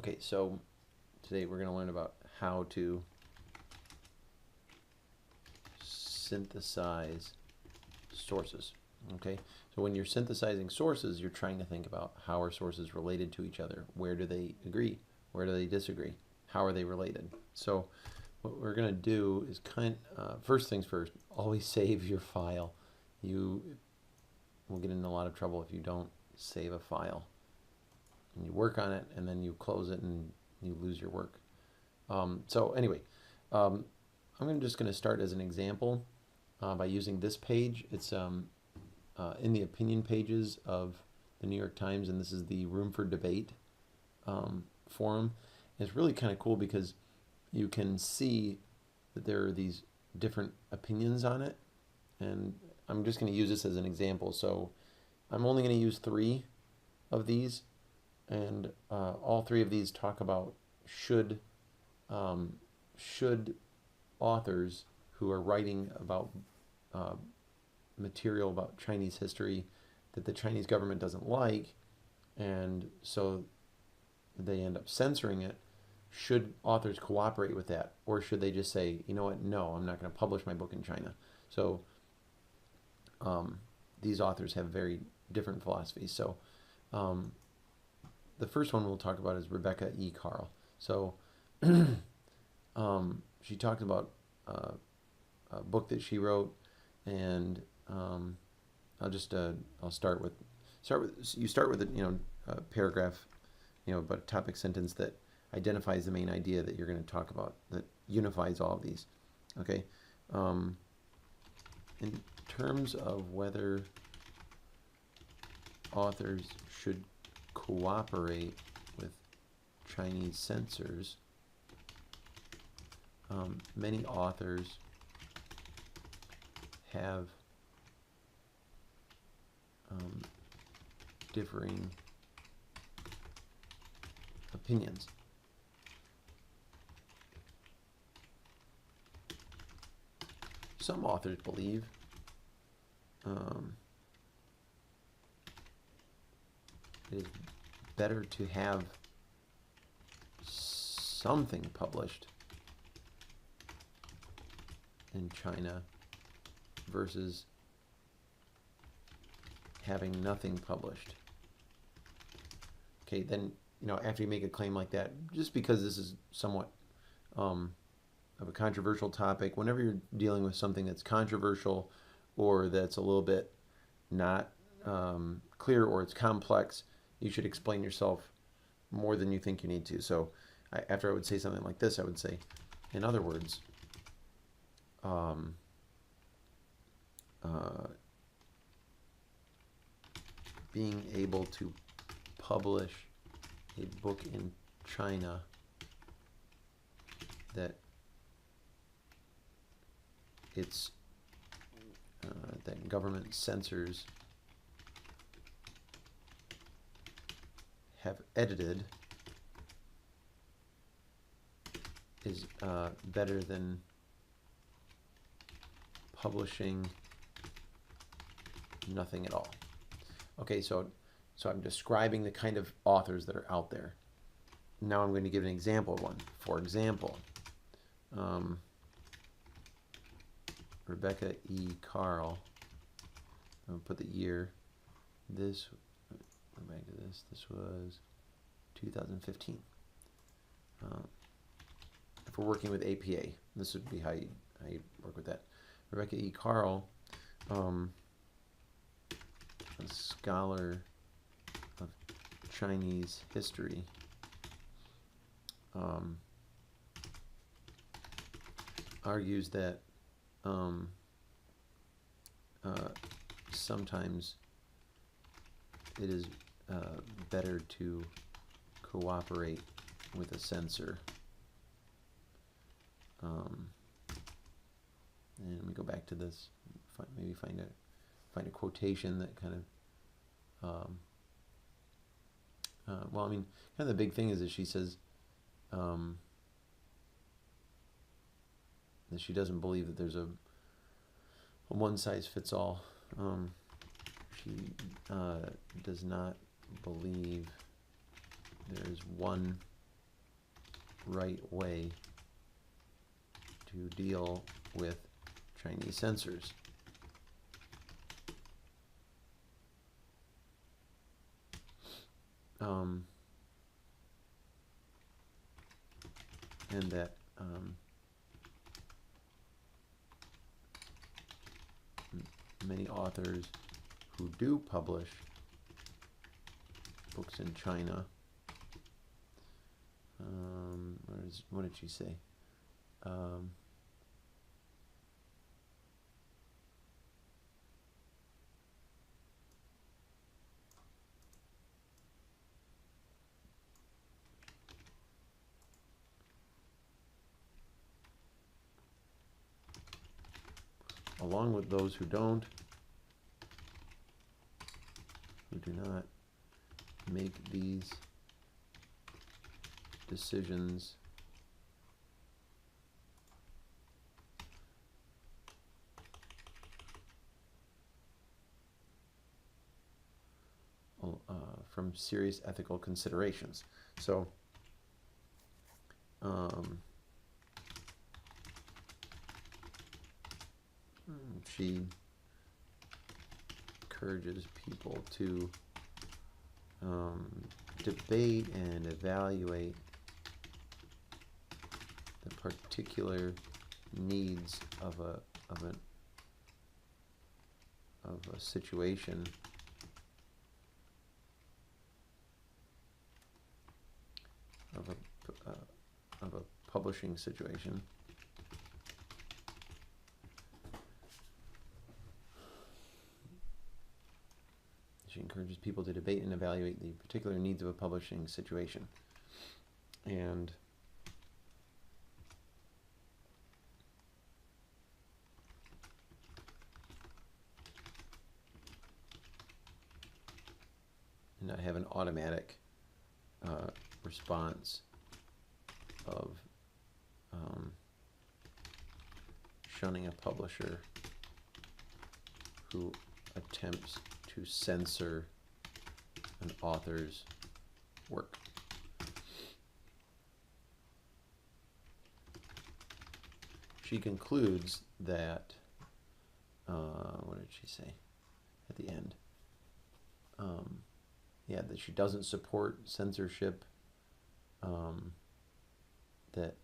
Okay, so today we're going to learn about how to synthesize sources. Okay, so when you're synthesizing sources, you're trying to think about how are sources related to each other. Where do they agree? Where do they disagree? How are they related? So what we're going to do is first things first, always save your file. You will get in a lot of trouble if you don't save a file. And you work on it, and then you close it, and you lose your work. So anyway, I'm just going to start as an example by using this page. It's in the opinion pages of the New York Times, and this is the Room for Debate forum. And it's really kind of cool because you can see that there are these different opinions on it, and I'm just going to use this as an example. So I'm only going to use 3 of these, and all 3 of these talk about should authors who are writing about material about Chinese history that the Chinese government doesn't like, and so they end up censoring it, should authors cooperate with that, or should they just say, you know what, no, I'm not going to publish my book in China? So these authors have very different philosophies. So the first one we'll talk about is Rebecca E. Carl. So she talked about a book that she wrote, and I'll start with a paragraph, but a topic sentence that identifies the main idea that you're going to talk about, that unifies all of these. Okay, in terms of whether authors should cooperate with Chinese censors, many authors have differing opinions. Some authors believe it is better to have something published in China versus having nothing published. Okay, then, after you make a claim like that, just because this is somewhat of a controversial topic, whenever you're dealing with something that's controversial or that's a little bit not clear or it's complex, you should explain yourself more than you think you need to. So after I would say something like this, I would say, in other words, being able to publish a book in China that that government censors have edited is better than publishing nothing at all. Okay, so I'm describing the kind of authors that are out there. Now I'm going to give an example of one. For example, Rebecca E. Carl. I'll put the year. Go back to this. This was 2015. If we're working with APA, this would be how you work with that. Rebecca E. Carl, a scholar of Chinese history, argues that sometimes it is better to cooperate with a censor. And let me go back to this. Maybe find a quotation that kind of. Well, I mean, kind of the big thing is that she says that she doesn't believe that there's a one-size-fits-all. She does not believe there is one right way to deal with Chinese censors. And that many authors who do publish books in China, what did she say? Along with those who do not make these decisions from serious ethical considerations. So she encourages people to debate and evaluate the particular needs of a situation of a publishing situation. She encourages people to debate and evaluate the particular needs of a publishing situation. And not have an automatic response of shunning a publisher who attempts to censor an author's work. She concludes that, what did she say at the end? Yeah, that she doesn't support censorship, that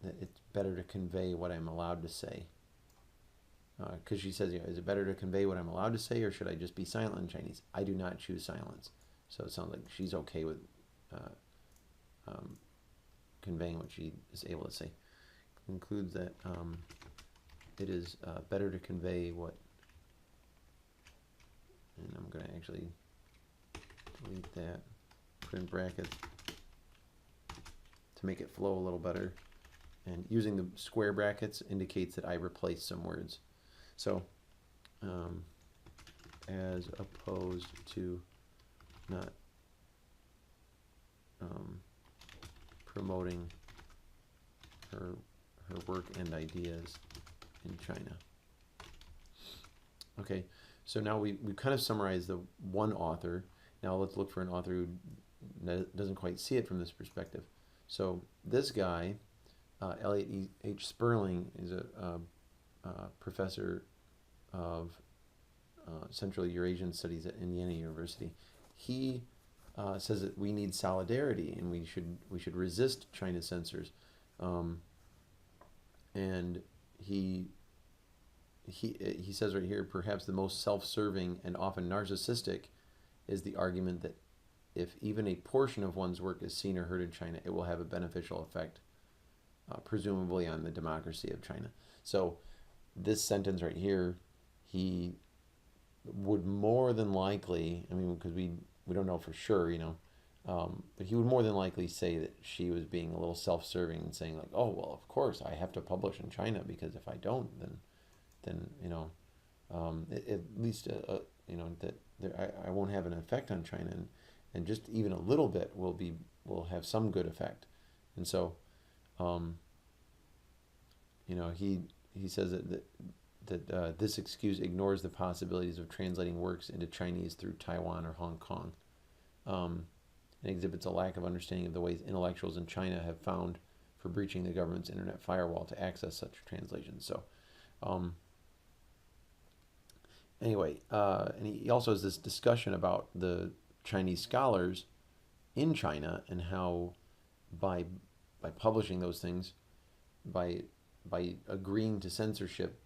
that it's better to convey what I'm allowed to say. Because she says, is it better to convey what I'm allowed to say, or should I just be silent in Chinese? I do not choose silence. So it sounds like she's okay with conveying what she is able to say. Concludes that it is better to convey what, and I'm going to actually delete that, put in brackets to make it flow a little better. And using the square brackets indicates that I replace some words. So, as opposed to not promoting her work and ideas in China. Okay, so now we've kind of summarized the one author. Now let's look for an author who doesn't quite see it from this perspective. So this guy, Elliot H. Sperling, is a professor of Central Eurasian Studies at Indiana University. He says that we need solidarity and we should resist China's censors. And he says right here, perhaps the most self-serving and often narcissistic is the argument that if even a portion of one's work is seen or heard in China, it will have a beneficial effect, presumably on the democracy of China. So this sentence right here, he would more than likely, I mean, because we don't know for sure, but he would more than likely say that she was being a little self-serving and saying like, oh, well, of course I have to publish in China because if I don't, then at least that I won't have an effect on China, and just even a little bit will have some good effect. And so he says that this excuse ignores the possibilities of translating works into Chinese through Taiwan or Hong Kong. It exhibits a lack of understanding of the ways intellectuals in China have found for breaching the government's internet firewall to access such translations. So, anyway, and he also has this discussion about the Chinese scholars in China and how by publishing those things, by agreeing to censorship,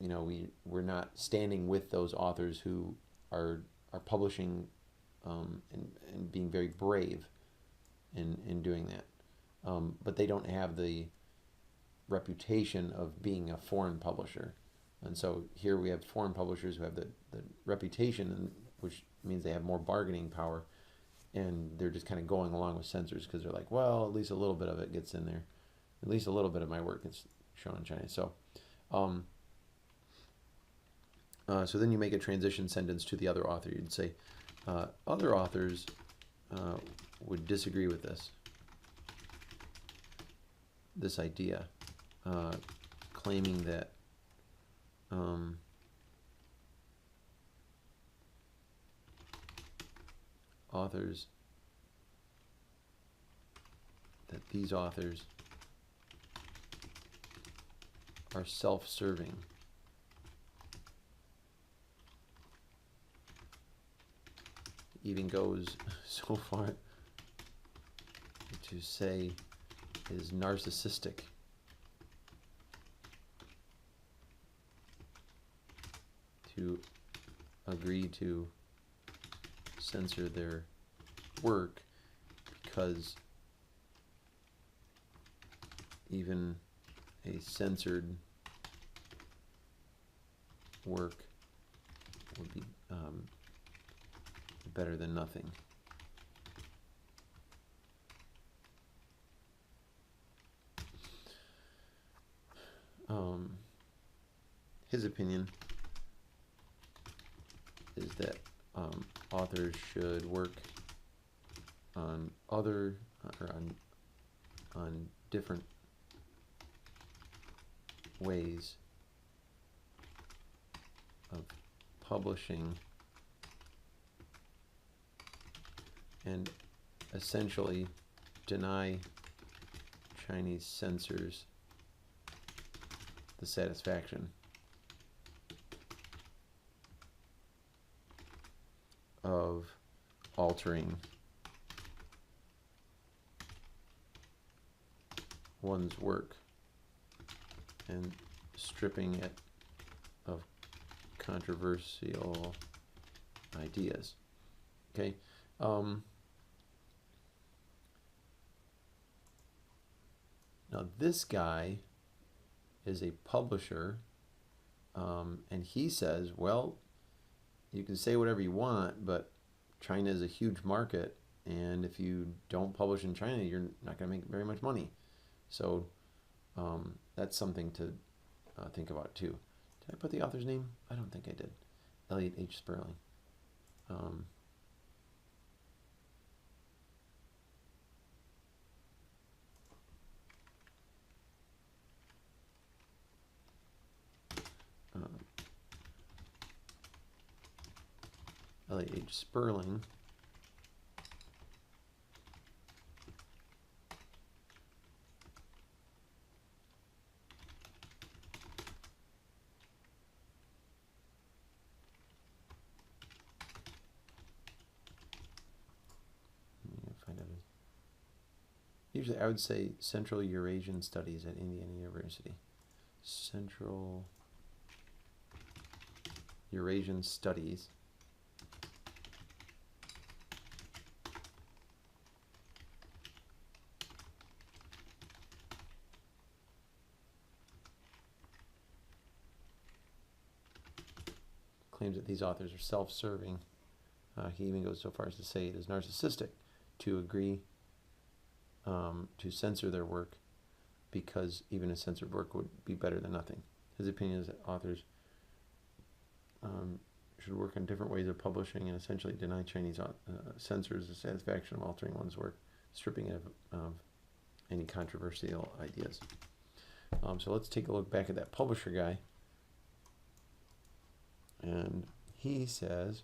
we're not standing with those authors who are publishing and being very brave in doing that. But they don't have the reputation of being a foreign publisher. And so here we have foreign publishers who have the reputation, which means they have more bargaining power, and they're just kind of going along with censors because they're like, well, at least a little bit of it gets in there. At least a little bit of my work gets shown in China. So, so then you make a transition sentence to the other author. You'd say, other authors would disagree with this idea, claiming that these authors are self-serving. Even goes so far to say is narcissistic. To agree to censor their work because even a censored work would be better than nothing. His opinion is that authors should work on other or on different ways of publishing and essentially deny Chinese censors the satisfaction of altering one's work and stripping it of controversial ideas. Okay. Now this guy is a publisher, and he says, well, you can say whatever you want, but China is a huge market, and if you don't publish in China, you're not going to make very much money. So that's something to think about too. Did I put the author's name? I don't think I did. Elliot H. Sperling. Elliot H. Sperling. Usually I would say Central Eurasian Studies at Indiana University. Central Eurasian Studies. Claims that these authors are self-serving. He even goes so far as to say it is narcissistic to agree to censor their work because even a censored work would be better than nothing. His opinion is that authors should work on different ways of publishing and essentially deny Chinese censors the satisfaction of altering one's work, stripping it of any controversial ideas. So let's take a look back at that publisher guy. And he says,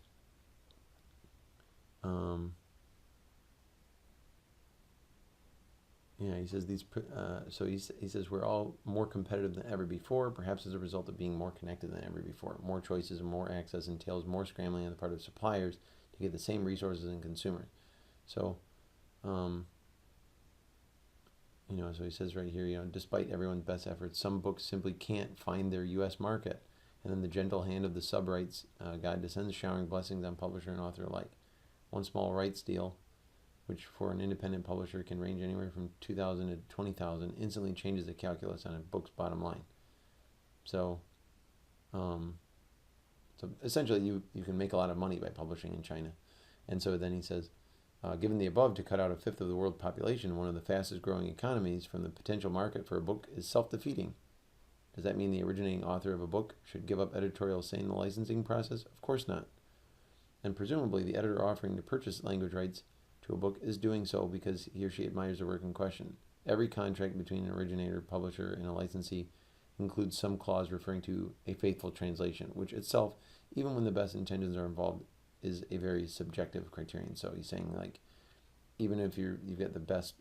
he says he says we're all more competitive than ever before, perhaps as a result of being more connected than ever before. More choices and more access entails more scrambling on the part of suppliers to get the same resources and consumers. So, so he says right here, despite everyone's best efforts, some books simply can't find their U.S. market. And then the gentle hand of the sub-rights God descends, showering blessings on publisher and author alike. One small rights deal, which for an independent publisher can range anywhere from $2,000 to $20,000, instantly changes the calculus on a book's bottom line. So, essentially, you can make a lot of money by publishing in China. And so then he says, given the above, to cut out a fifth of the world population, one of the fastest growing economies from the potential market for a book is self-defeating. Does that mean the originating author of a book should give up editorial say in the licensing process? Of course not. And presumably the editor offering to purchase language rights to a book is doing so because he or she admires the work in question. Every contract between an originator, publisher, and a licensee includes some clause referring to a faithful translation, which itself, even when the best intentions are involved, is a very subjective criterion. So he's saying, like, even if you've got the best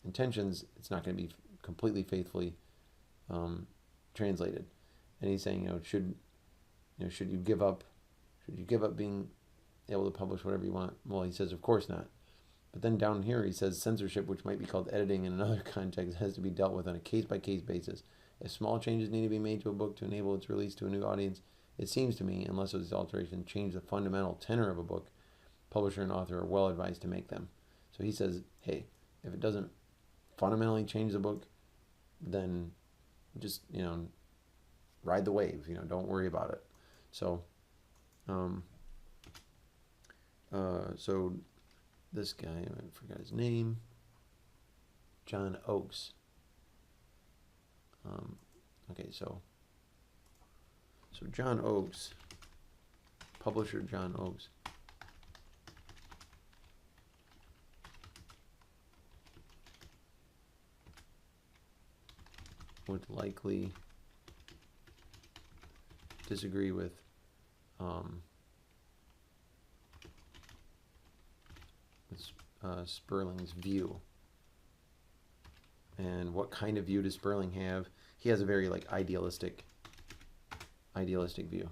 intentions, it's not going to be completely faithfully translated. And he's saying, should you give up being able to publish whatever you want? Well, he says, of course not. But then down here he says censorship, which might be called editing in another context, has to be dealt with on a case-by-case basis. If small changes need to be made to a book to enable its release to a new audience, it seems to me, unless those alterations change the fundamental tenor of a book, publisher and author are well advised to make them. So he says, hey, if it doesn't fundamentally change the book, then just, ride the wave, don't worry about it. So, so this guy, I forgot his name, John Oakes. So John Oakes, publisher John Oakes, would likely disagree with Sperling's view. And what kind of view does Sperling have? He has a very idealistic view.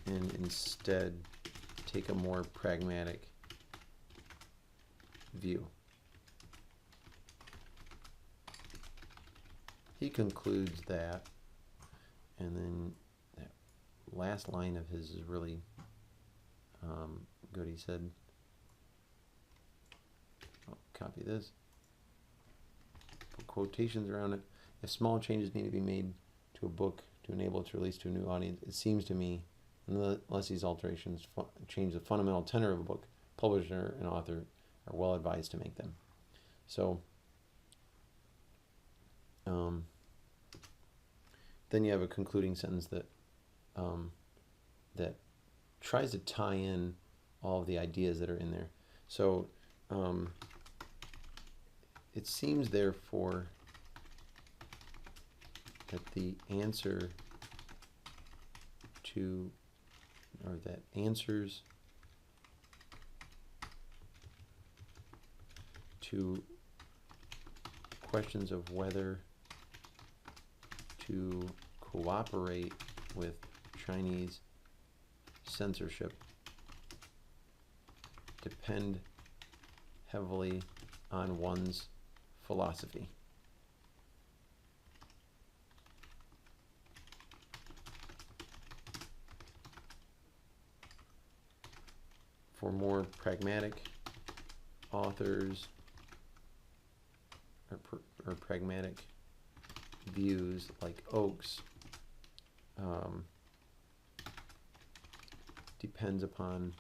And instead take a more pragmatic view. He concludes that, and then that last line of his is really good. He said, I'll copy this, put quotations around it. If small changes need to be made to a book to enable its release to a new audience, it seems to me, unless these alterations change the fundamental tenor of a book, publisher and author are well advised to make them. So then you have a concluding sentence that that tries to tie in all of the ideas that are in there. So it seems therefore that the answer to, or that answers to questions of whether to cooperate with Chinese censorship depend heavily on one's philosophy. For more pragmatic authors or pragmatic views like Oakes, depends upon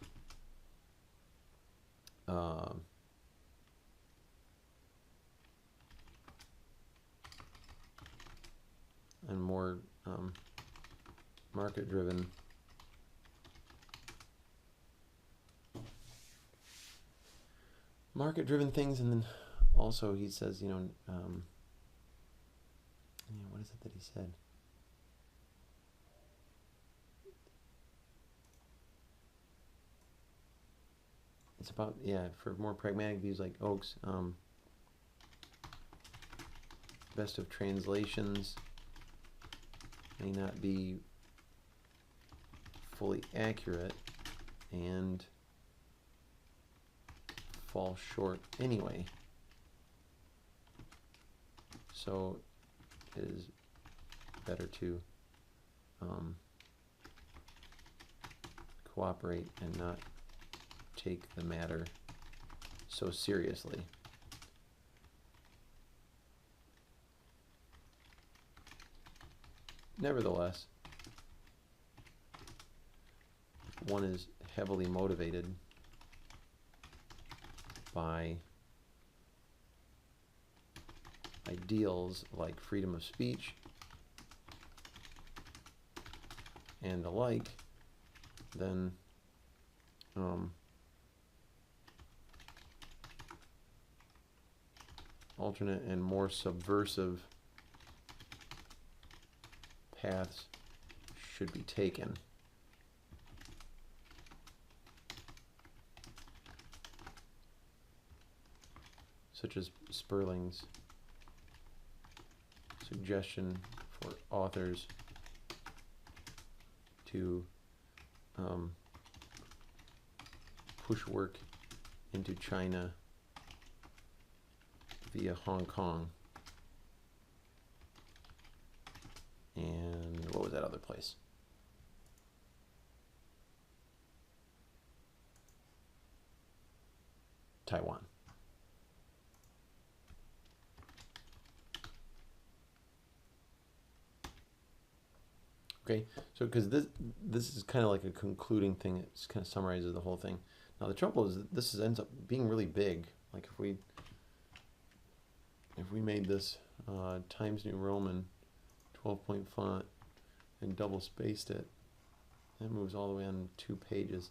and more market-driven things. And then also he says, Yeah, what is it that he said? It's about, yeah, for more pragmatic views like Oakes, best of translations may not be fully accurate and fall short anyway. So it is better to cooperate and not take the matter so seriously. Nevertheless, one is heavily motivated by ideals like freedom of speech and the like, then alternate and more subversive paths should be taken. Such as Sperling's suggestion for authors to push work into China via Hong Kong. And what was that other place? Taiwan. Okay, so because this is kind of like a concluding thing, it kind of summarizes the whole thing. Now the trouble is that this ends up being really big. Like if we made this Times New Roman 12-point font and double spaced it, that moves all the way on 2 pages.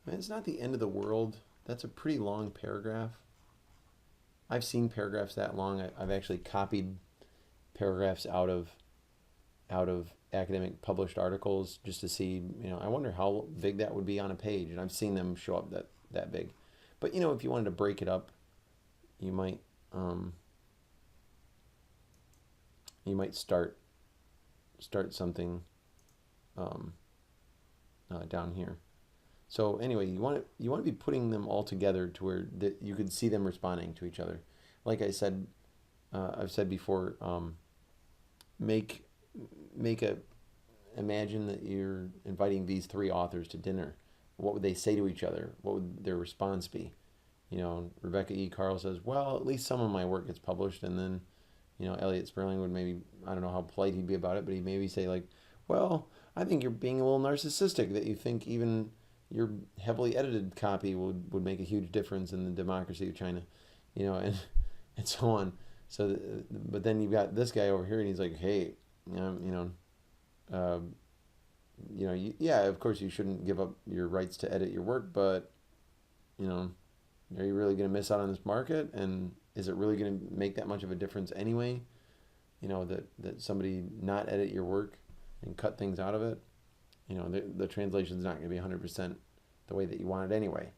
I mean, it's not the end of the world. That's a pretty long paragraph. I've seen paragraphs that long. I've actually copied paragraphs out of academic published articles just to see, I wonder how big that would be on a page, and I've seen them show up that big. But if you wanted to break it up, you might start something down here. So anyway, you want to be putting them all together to where you could see them responding to each other. Like I said, I've said before, imagine that you're inviting these 3 authors to dinner. What would they say to each other? What would their response be? Rebecca E. Carl says, well, at least some of my work gets published. And then, Elliot Sperling would maybe, I don't know how polite he'd be about it, but he'd maybe say like, well, I think you're being a little narcissistic that you think even your heavily edited copy would make a huge difference in the democracy of China, and so on. So, but then you've got this guy over here, and he's like, hey, yeah, of course you shouldn't give up your rights to edit your work, but, are you really going to miss out on this market? And is it really going to make that much of a difference anyway? That somebody not edit your work and cut things out of it? The translation's not going to be 100% the way that you want it anyway.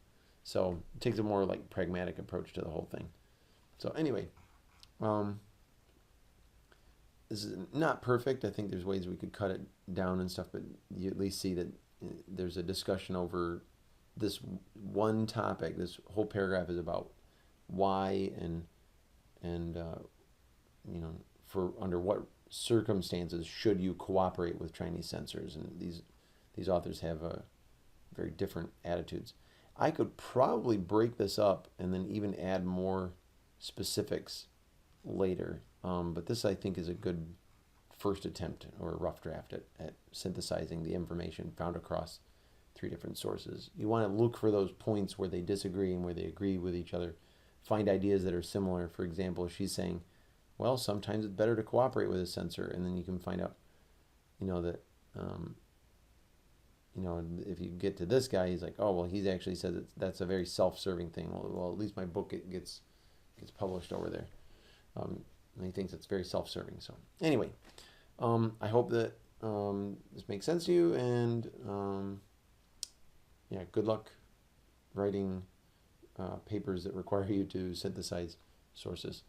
So it takes a more like pragmatic approach to the whole thing. So anyway, this is not perfect. I think there's ways we could cut it down and stuff, but you at least see that there's a discussion over this one topic. This whole paragraph is about why and for under what circumstances should you cooperate with Chinese censors, and these authors have very different attitudes. I could probably break this up and then even add more specifics later, but this I think is a good first attempt or a rough draft at synthesizing the information found across 3 different sources. You want to look for those points where they disagree and where they agree with each other. Find ideas that are similar. For example, she's saying, well, sometimes it's better to cooperate with a censor, and then you can find out, that, if you get to this guy, he's like, oh, well, he actually says that's a very self-serving thing. Well, at least my book gets published over there. And he thinks it's very self-serving. So anyway, I hope that this makes sense to you, and yeah, good luck writing papers that require you to synthesize sources.